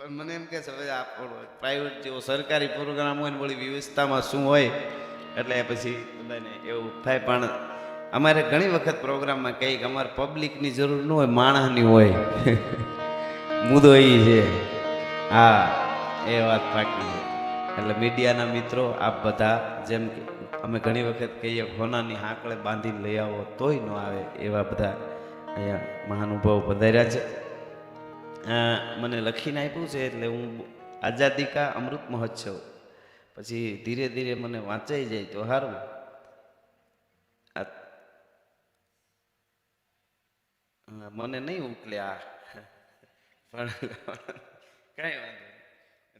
પણ મને એમ કે છે હવે આ પ્રાઇવેટ જેવો સરકારી પ્રોગ્રામ હોય ને વળી વ્યવસ્થામાં શું હોય એટલે પછી બધાને એવું થાય. પણ અમારે ઘણી વખત પ્રોગ્રામમાં કંઈક અમારે પબ્લિકની જરૂર ન હોય, માણસની હોય. મુદ્દો એ છે. હા, એ વાત પાકી છે. એટલે મીડિયાના મિત્રો આપ બધા જેમ કે અમે ઘણી વખત કહીએ હોનાની હાંકળે બાંધીને લઈ આવો તોય ન આવે એવા બધા અહીંયા મહાનુભાવો પધાર્યા છે. મને લખીને આપ્યું છે એટલે હું આઝાદી કા અમૃત મહોત્સવ પછી ધીરે ધીરે મને વાંચાઈ જાય તો સારું. મને નહીં ઉકલે આ પણ કઈ વાંધો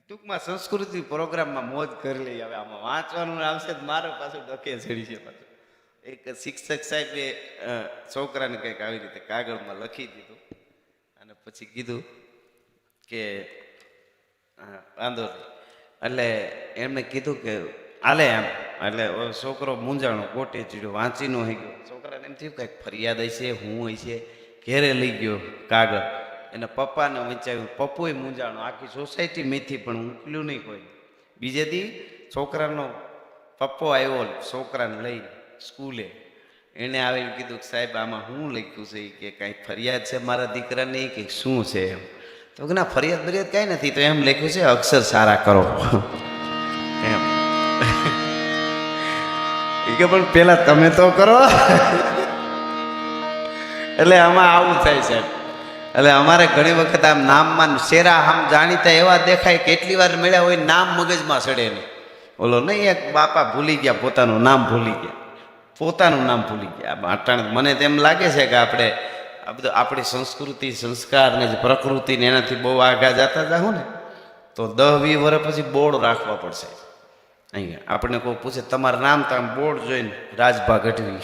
ટૂંકમાં સંસ્કૃતિ પ્રોગ્રામમાં મોજ કરી લઈ. હવે આમાં વાંચવાનું આવશે મારો પાછું ડકે ચડી છે. પાછું એક શિક્ષક સાહેબે છોકરાને કંઈક આવી રીતે કાગળમાં લખી દીધું અને પછી કીધું કે વાંધો નહીં. એટલે એમને કીધું કે હાલે એમ. એટલે છોકરો મૂંઝાણો ગોટે ચીડ્યો, વાંચી ન હોય ગયો. છોકરાને એમ થયું કંઈક ફરિયાદ હશે, હું હશે. ઘેરે લઈ ગયો કાગળ, એને પપ્પાને વંચાવ્યું. પપ્પુએ મૂંઝાણો, આખી સોસાયટી મેથી પણ ઉકલ્યું નહીં કોઈ. બીજે દી છોકરાનો પપ્પો આવ્યો છોકરાને લઈને સ્કૂલે. એને આવીને કીધું કે સાહેબ આમાં શું લખ્યું છે કે કાંઈ ફરિયાદ છે મારા દીકરાની કે શું છે એમ. તો કે ના ફરિયાદ બરિયાદ કાંઈ નથી, તો એમ લખ્યું છે અક્ષર સારા કરો એમ. એ કે પણ પેલા તમે તો કરો. એટલે આમાં આવું થાય છે. એટલે અમારે ઘણી વખત આમ નામમાં શેરા આમ જાણીતા એવા દેખાય, કેટલી વાર મળ્યા હોય નામ મગજમાં સડે નહીં. ઓલો નહીં એક બાપા ભૂલી ગયા, પોતાનું નામ ભૂલી ગયા, પોતાનું નામ ભૂલી ગયા. અટાણે મને તેમ લાગે છે કે આપણે આ બધું આપણી સંસ્કૃતિ સંસ્કાર ને પ્રકૃતિ ને એનાથી બહુ આગા જતા જાઉં ને તો 10-20 વર્ષ પછી બોર્ડ રાખવા પડશે. અહીંયા આપણે કોઈ પૂછે તમારું નામ તો આમ બોર્ડ જોઈને રાજભા ગઢવી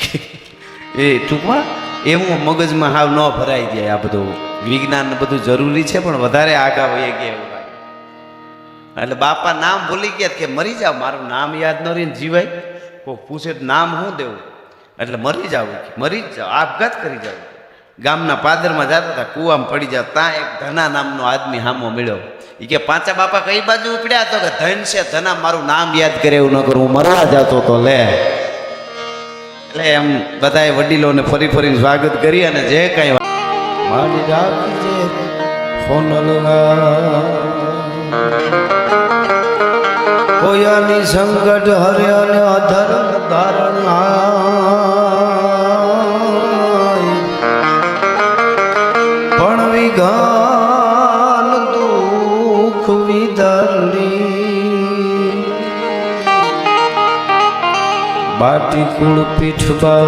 એ ટૂંકમાં એવું મગજમાં હાવ ન ભરાઈ જાય. આ બધું વિજ્ઞાન બધું જરૂરી છે પણ વધારે આગા વહી ગયા એવું લાગે. એટલે બાપા નામ ભૂલી ગયા કે મરી જાવ, મારું નામ યાદ ન રહીને જીવાય. કોઈ પૂછે નામ શું દેવું એટલે મરી જાવ, મરી જ જાવ, આપઘાત કરી જાવ. ગામના પાદરમાં જતા હતા, કૂવામાં પડી જાવ, ત્યાં એક ધના નામનો આદમી હામો મળ્યો. એ કે પાંચા બાપા કઈ બાજુ ઉપડ્યા? તો કે ધન છે ધના, મારું નામ યાદ કરે એવું ન કરું, હું મરવા જતો તો લે. એટલે એમ બધાએ વડીલોને ફરી ફરીને સ્વાગત કરી અને જે કઈ મારી રાખજે કોયાની સંકટ હરે અને અધર્મ ધારણ પણ વિઘાન દુઃખ વિદરણી બાટી કુળ પીઠવા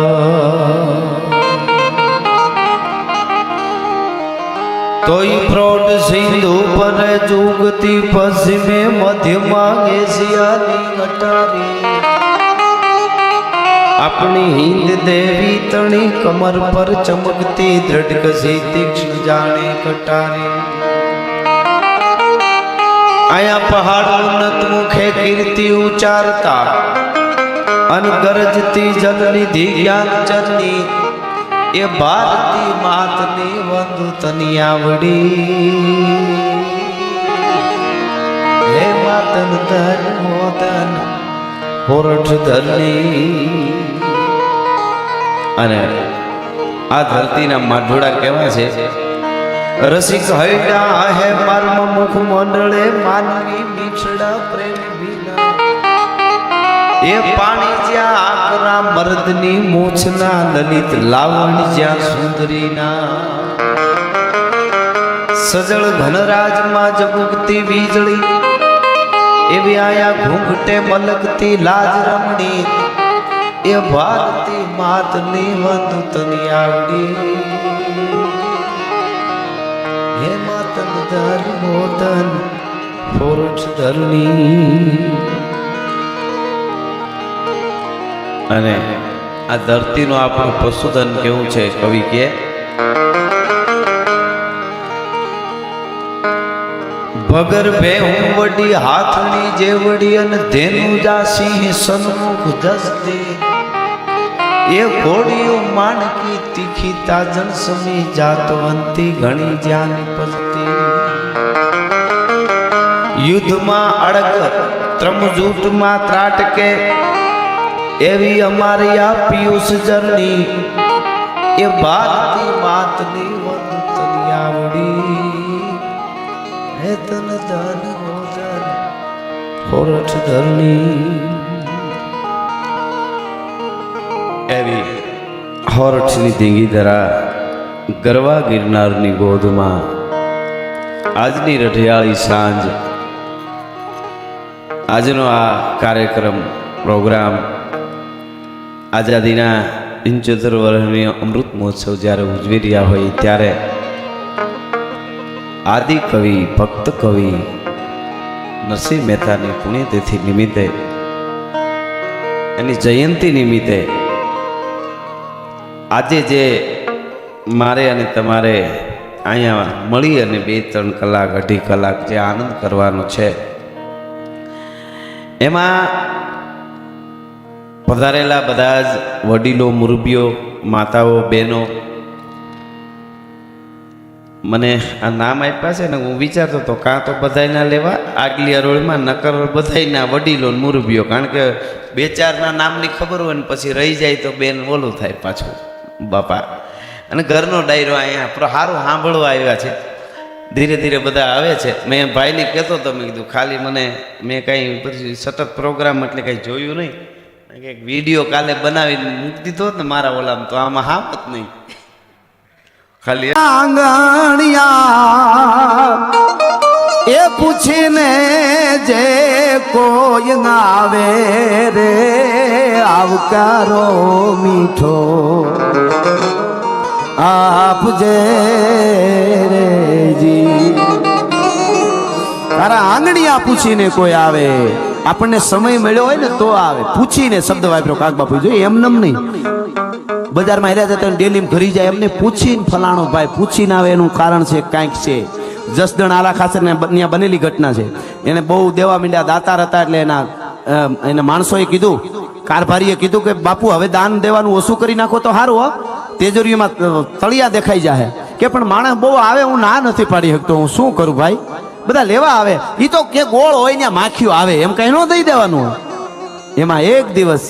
તોય ફ્રોડ સિંધુ પર જુગતી પશ્ચિમે મધ્યમાં એશિયાની ગટારી આપણી હિન્દ દેવી તણી કમર પર ચમકતી દ્રઢ કસી તીક્ષ્ણ જાણે કટારી આયા પહાડ ઉન્નત મુખે કીર્તિ ઉચારતા અનગરજતી જલનિધિ જ્ઞાન ચરની એ ભારતી માતની વંદુ તની આવડી હે માતન ધન મોદન હોરઠ ધરની. અને આ ધરતીના માઢોડા કેવા છે? રસિક હૈડા હે મર્મ મુખ મંડળે માનવી મીઠડા પ્રેમ વિના એ પાણી જ્યાં આકરા મર્દની મૂછના લલિત લાવણ જ્યાં સુંદરીના સજળ ઘનરાજમાં જગુગતી વીજળી એવી આયા ઘૂંઘટે મલકતી લાજ રમણી એ ભારતી માતની વંદુ તની આવડી હે માતન ધર મોદન ફોરઠ ધરણી. અને આ ધરતીનું આપણું પશુધન કેવું છે? કવિ કે ભગર ભેહું વડી હાથણી જેવડી અને ધેનું જાસી સન્મુખ જસતી એ ઘોડીઓ માણકી તીખી તાજણ સમી જાતવંતી ઘણી જ્ઞાન પસતી યુદ્ધમાં અડગ ત્રમજૂટમાં ત્રાટકે એવી અમારી આ પિયુષ જરની એ ભારતી માતની વંતની આવડી હે તન દાન ગોદાન હોરઠ ધરણી એવી હોરઠની ધીંગી ધરા ગરવા ગિરનારની ગોદમાં આજની રઢિયાળી સાંજ આજનો આ કાર્યક્રમ પ્રોગ્રામ આઝાદીના 75 વર્ષની અમૃત મહોત્સવ જ્યારે ઉજવી રહ્યા હોય ત્યારે આદિ કવિ ભક્ત કવિ નરસિંહ મહેતાની પુણ્યતિથિ નિમિત્તે એની જયંતિ નિમિત્તે આજે જે મારે અને તમારે અહીંયા મળી અને 2-3 કલાક 2.5 કલાક જે આનંદ કરવાનો છે એમાં પધારેલા બધા જ વડીલો મુરબીઓ માતાઓ બહેનો મને આ નામ આપ્યા છે ને હું વિચારતો હતો કાં તો બધાયના લેવા આગલી અરોળમાં નકર બધાયના વડીલો મુરબીઓ કારણ કે 2-4ના નામની ખબર હોય ને પછી રહી જાય તો બેન ઓલું થાય પાછું બાપા અને ઘરનો ડાયરો અહીંયા સારું સાંભળવા આવ્યા છે ધીરે ધીરે બધા આવે છે મેં ભાઈને કહેતો હતો મેં કીધું ખાલી મેં કાંઈ પછી સતત પ્રોગ્રામ એટલે કંઈ જોયું નહીં કંઈક વિડીયો કાલે બનાવીને મૂકી દીધો ને મારા ઓલામાં તો આમાં હામત નહીં ખાલી આંગણિયા એ પૂછીને જે કોઈ આવે રે આવકારો મીઠો આપજે રે જી તારા આંગણિયા પૂછીને કોઈ આવે આપણને સમય મળ્યો હોય ને તો આવે પૂછીને શબ્દ વાપર્યો કાક બાપુ જોઈએ એમનેમ નહીં બજારમાં હેર્યા જતા ડેલી ઘરી જાય એમને પૂછીને ફલાણો ભાઈ પૂછીને આવે એનું કારણ છે કાંઈક છે જસદણ આલા ખાસર ને ત્યાં બનેલી ઘટના છે એને બહુ દેવા મીંડ્યા દાતાર હતા એટલે એના માણસોએ કીધું કારભારીએ કીધું કે બાપુ હવે દાન દેવાનું ઓછું કરી નાખો તો સારું હો તેજોરીમાં તળિયા દેખાઈ જાય કે પણ માણસ બહુ આવે હું ના નથી પાડી શકતો હું શું કરું ભાઈ બધા લેવા આવે એ તો કે ગોળ હોય ને માખીઓ આવે એમ કઈ ન દઈ દેવાનું એમાં એક દિવસ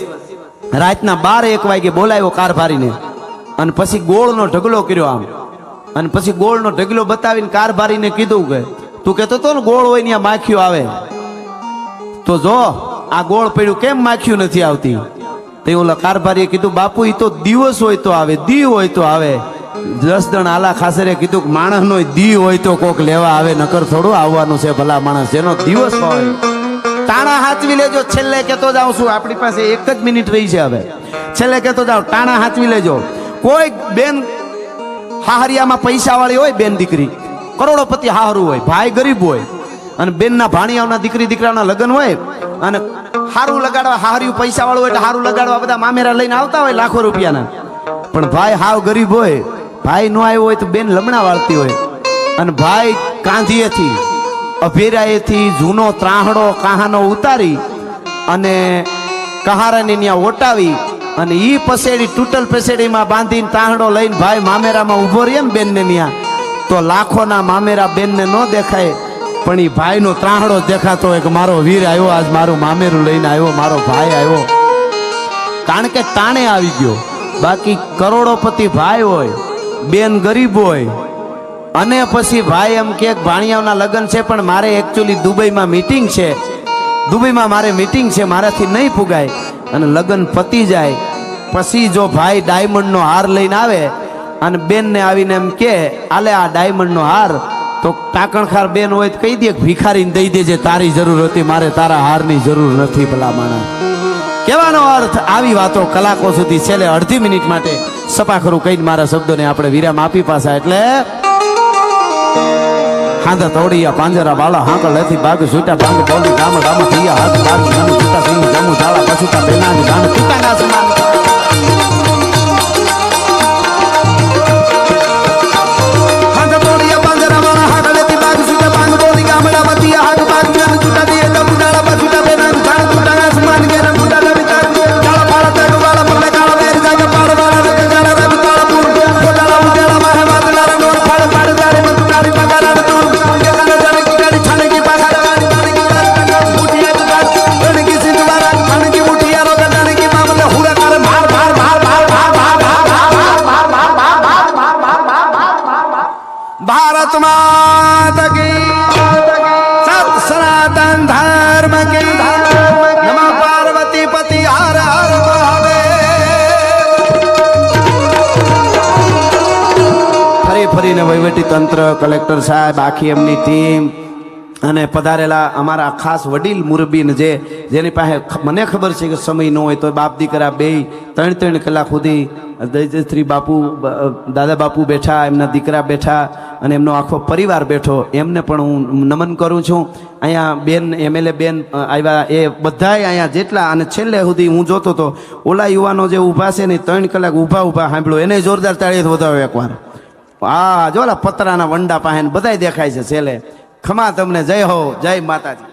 રાતના 12-1 વાગે બોલાવ્યો કારભારીને અને પછી ગોળનો ઢગલો કર્યો આમ અને પછી ગોળનો ઢગલો બતાવીને કારભારીને કીધું કે તું કહેતો તો ને ગોળ હોય ને માખીઓ આવે તો જો આ ગોળ પડ્યું કેમ માખીઓ નથી આવતી તે ઓલા કારભારીએ કીધું બાપુ એ તો દિવસ હોય તો આવે દી હોય તો આવે જસદણ આલા ખાસરે કીધું માણસનો દી હોય તો કોક લેવા આવે નકર થોડું આવવાનું છે ભલા માણસ જેનો દિવસ હોય ટાણા હાચવી લેજો છેલ્લે કહેતો જાઉં છું આપણી પાસે 1 જ મિનિટ રહી છે હવે છેલ્લે કહેતો જાઉં ટાણા હાચવી લેજો કોઈ બેન હાહરિયામાં પૈસા વાળી હોય બેન દીકરી કરોડોપતિ હાહરું હોય ભાઈ ગરીબ હોય અને બેનના ભાણિયાઓના દીકરી દીકરાના લગ્ન હોય અને હારું લગાડવા હાહરિયું પૈસા વાળું હોય એટલે હારું લગાડવા બધા મામેરા લઈને આવતા હોય લાખો રૂપિયાના પણ ભાઈ હાવ ગરીબ હોય ભાઈ નો આવ્યો હોય તો બેન લમણા વાળતી હોય અને ભાઈ કાંધીએથી અભેરાએથી જૂનો ત્રાહડો કહાનો ઉતારી અને કહારાને ત્યાં ઓટાવી અને ઈ પસેડી તૂટલ પસેડીમાં બાંધીને તાહડો લઈને ભાઈ મામેરામાં ઊભો રહે ને બેનને ત્યાં તો લાખોના મામેરા બેનને ન દેખાય પણ એ ભાઈનો ત્રાહડો દેખાતો હોય કે મારો વીર આવ્યો આજ મારું મામેરું લઈને આવ્યો મારો ભાઈ આવ્યો કારણ કે તાણે આવી ગયો બાકી કરોડોપતિ ભાઈ હોય બેન ગરીબ હોય અને પછી ભાઈ એમ કે ભાણિયાઓના લગ્ન છે પણ મારે એકચ્યુઅલી દુબઈમાં મીટિંગ છે દુબઈમાં મારે મીટિંગ છે મારાથી નહીં પુગાય અને લગ્ન પતી જાય પછી જો ભાઈ ડાયમંડનો હાર લઈને આવે અને બેનને આવીને એમ કે આલે આ ડાયમંડનો હાર તો ટાકણખાર બેન હોય તો કહી દે ભિખારીને દઈ દેજે તારી જરૂર હતી મારે તારા હારની જરૂર નથી ભલા માણસ કહેવાનો અર્થ આવી વાતો કલાકો સુધી છેલ્લે અડધી મિનિટ માટે સપાખરું કહીને મારા શબ્દોને આપણે વિરામ આપી પાછા એટલે હાંધા તોડિયા પાંજરા બાળા હાંકળ લેથી બાગ છૂટા ભાંગ બોલી ગામ ગામ થયા હાથ બાગ નાનું છૂટા સિંહ જમુ ઝાલા પછુટા બેનાની ગાન તુકાના સમાન હાંધા તોડિયા પાંજરા બાળા હાંકળ લેથી બાગ છૂટા ભાંગ બોલી ગામ ગામ થયા હાથ બાગ નાનું છૂટા દિયે જમુ ઝાલા પછુટા બેનાની ગાન તુકાના સમાન ગેરા મુડા લવી તાર ઝાલા પાળા તાર વાળા પલ્લે કાળા મેર જાગે પાડ વાળા રક ઝાલા રબ કાળા પૂર કોડાલા મુડા માહે વાદલા રંગોર ફળ પાડ જારે મંતુકારી પગારા વહીવટી તંત્ર, કલેક્ટર સાહેબ, આખી એમની ટીમ અને પધારેલા અમારા ખાસ વડીલ મુરબીન જેની પાસે મને ખબર છે કે સમય ન હોય તો બાપ દીકરા બે 3 કલાક સુધી દૈજશ્રી બાપુ, દાદા બાપુ બેઠા, એમના દીકરા બેઠા અને એમનો આખો પરિવાર બેઠો, એમને પણ હું નમન કરું છું. અહીંયા બેન MLA બેન આવ્યા, એ બધાય અહીંયા જેટલા, અને છેલ્લે સુધી હું જોતો હતો ઓલા યુવાનો જે ઊભા છે ને 3 કલાક ઊભા સાંભળ્યો, એને જોરદાર તાળીથી વધાવો એકવાર. હા, જો ઓલા પતરાના વંડા પાસે બધાય દેખાય છે છેલ્લે. ખમા તમને, જય હો, જય માતાજી.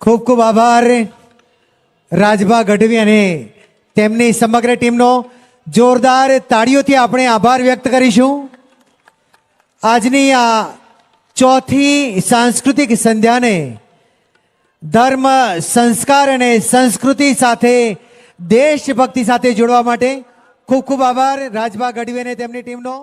ખૂબ ખૂબ આભાર રાજભા ગઢવી અને તેમની સમગ્ર ટીમનો. જોરદાર તાળીઓથી આપણે આભાર વ્યક્ત કરીશું. આજની આ ચોથી સાંસ્કૃતિક સંધ્યાને ધર્મ, સંસ્કાર અને સંસ્કૃતિ સાથે, દેશભક્તિ સાથે જોડવા માટે ખૂબ ખૂબ આભાર રાજભા ગઢવી અને તેમની ટીમનો.